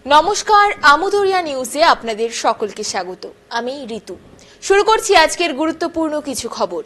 নমস্কার, আমুদরিয়া নিউজে আপনাদের সকলকে স্বাগত। আমি ঋতু। শুরু করছি আজকের গুরুত্বপূর্ণ কিছু খবর।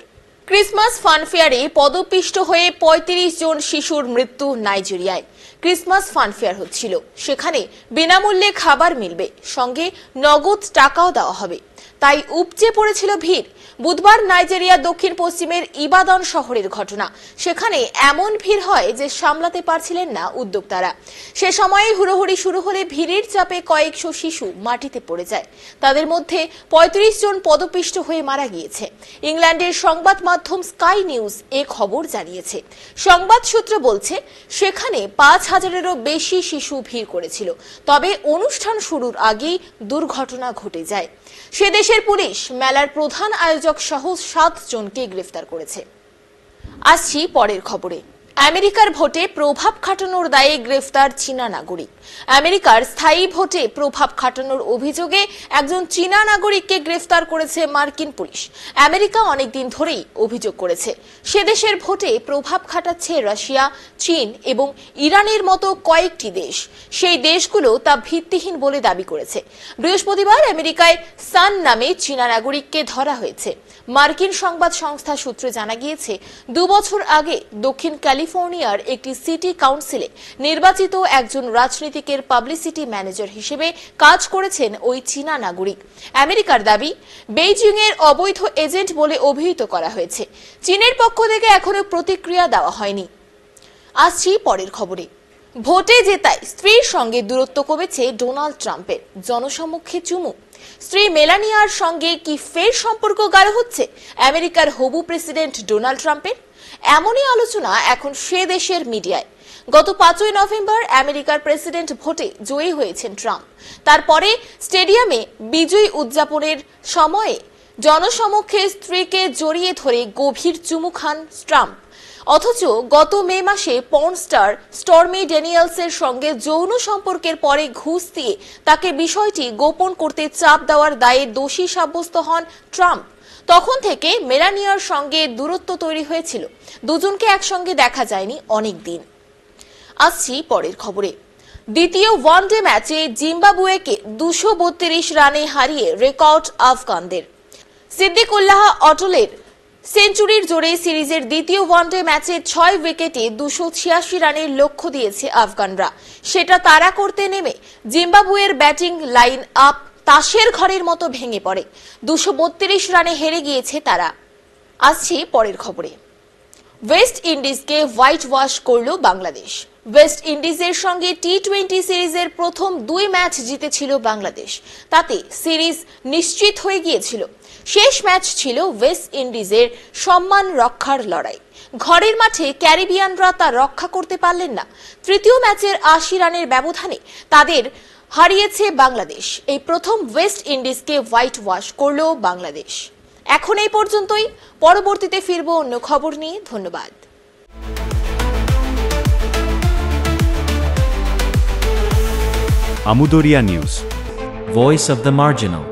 ক্রিসমাস ফানফেয়ারে পদপিষ্ট হয়ে ৩৫ জন শিশুর মৃত্যু নাইজেরিয়ায়। ক্রিসমাস ফানফেয়ার হচ্ছিল, সেখানে বিনামূল্যে খাবার মিলবে, সঙ্গে নগদ টাকাও দেওয়া হবে, তাই উপচে পড়েছিল ভিড়। বুধবার নাইজেরিয়া দক্ষিণ পশ্চিমের ইবাদন শহরের ঘটনা। সেখানে এমন ভিড় হয় যে সামলাতে পারছিলেন না উদ্যোক্তারা। সে সময়ে হুড়োহুড়ি শুরু হলে ভিড়ের চাপে কয়েকশো শিশু মাটিতে পড়ে যায়। তাদের মধ্যে ৩৫ জন পদপিষ্ট হয়ে মারা গিয়েছে। ইংল্যান্ডের সংবাদ মাধ্যম স্কাই নিউজ এ খবর জানিয়েছে। সংবাদ সূত্র বলছে, সেখানে ৫,০০০-এরও বেশি শিশু ভিড় করেছিল। তবে অনুষ্ঠান শুরুর আগেই দুর্ঘটনা ঘটে যায়। সে দেশের পুলিশ মেলার প্রধান আয়োজক সহ ৭ জনকে গ্রেফতার করেছে। আসছি পরের খবরে। আমেরিকার ভোটে প্রভাব খাটানোর দায়ে গ্রেফতার চীনা নাগরিক। আমেরিকার স্থায়ী ভোটে প্রভাব খাটানোর অভিযোগে একজন চীনা নাগরিককে গ্রেফতার করেছে মার্কিন পুলিশ। আমেরিকা অনেকদিন ধরেই অভিযোগ করেছে সে দেশের ভোটে প্রভাব খাটাচ্ছে রাশিয়া, চীন এবং ইরানের মতো কয়েকটি দেশ। সেই দেশগুলো তা ভিত্তিহীন বলে দাবি করেছে। বৃহস্পতিবার আমেরিকায় সান নামে চীনা নাগরিককে ধরা হয়েছে। মার্কিন সংবাদ সংস্থা সূত্রে জানা গিয়েছে, ২ বছর আগে দক্ষিণ ক্যালিফোর্নিয়ার একটি সিটি কাউন্সিলে নির্বাচিত একজন রাজনীতিকের পাবলিসিটি ম্যানেজার হিসেবে কাজ করেছেন ওই চীনা নাগরিক। আমেরিকার দাবি, বেইজিং এর অবৈধ এজেন্ট বলে অভিহিত করা হয়েছে। চীনের পক্ষ থেকে এখনো প্রতিক্রিয়া দেওয়া হয়নি। আসছি পরের খবরে। ভোটে জেতায় স্ত্রীর সঙ্গে দূরত্ব কমেছে ডোনাল্ড ট্রাম্পের। জনসমক্ষে চুমু। স্ত্রী মেলানিয়ার সঙ্গে কি ফের সম্পর্ক গাঢ় হচ্ছে আমেরিকার হবু প্রেসিডেন্ট ডোনাল্ড ট্রাম্পের? এমনই আলোচনা এখন সে দেশের মিডিয়ায়। গত ৫ই নভেম্বর আমেরিকার প্রেসিডেন্ট ভোটে জয়ী হয়েছেন ট্রাম্প। তারপরে স্টেডিয়ামে বিজয় উদযাপনের সময়ে জনসমক্ষে স্ত্রীকে জড়িয়ে ধরে গভীর চুমু খান ট্রাম্প। অথচ গত মে মাসে পর্ন স্টার স্টর্মি ড্যানিয়েলসের সঙ্গে যৌন সম্পর্কের পরে ঘুষ দিয়ে তাকে বিষয়টি গোপন করতে চাপ দেওয়ার দায়ে দোষী সাব্যস্ত হন ট্রাম্প। তখন থেকে মেলানিয়ার সঙ্গে দূরত্ব তৈরি হয়েছিল। দুজনকে একসঙ্গে দেখা যায়নি অনেক দিন। আসছি পরের খবরে। দ্বিতীয় ওয়ানডে ম্যাচে জিম্বাবুয়েকে ২৩২ রানে হারিয়ে রেকর্ড আফগানদের। সিদ্দিকুল্লাহ অটলের সেঞ্চুরির জোরে সিরিজের দ্বিতীয় ওয়ানডে ম্যাচে ৬ উইকেটে ২৮৬ রানের লক্ষ্য দিয়েছে আফগানরা। সেটা তাড়া করতে নেমে জিম্বাবুয়ের ব্যাটিং লাইন আপ তাসের ঘরের মতো ভেঙে পড়ে। ২৩২ রানে হেরে গিয়েছে তারা। আসছি পরের খবরে। ওয়েস্ট ইন্ডিজকে হোয়াইট ওয়াশ করল বাংলাদেশ। ওয়েস্ট ইন্ডিজের সঙ্গে টি-20 সিরিজের প্রথম ২ ম্যাচ জিতেছিল বাংলাদেশ। তাতে সিরিজ নিশ্চিত হয়ে গিয়েছিল। শেষ ম্যাচ ছিল ওয়েস্ট ইন্ডিজের সম্মান রক্ষার লড়াই। ঘরের মাঠে ক্যারিবিয়ানরা তা রক্ষা করতে পারলেন না। তৃতীয় ম্যাচের ৮০ রানের ব্যবধানে তাদের হারিয়েছে বাংলাদেশ। এই প্রথম ওয়েস্ট ইন্ডিজকে হোয়াইট ওয়াশ করল বাংলাদেশ। এখন এই পর্যন্তই। পরবর্তীতে ফিরবো অন্য খবর নিয়ে। ধন্যবাদ। Amudoria News, Voice of the Marginal.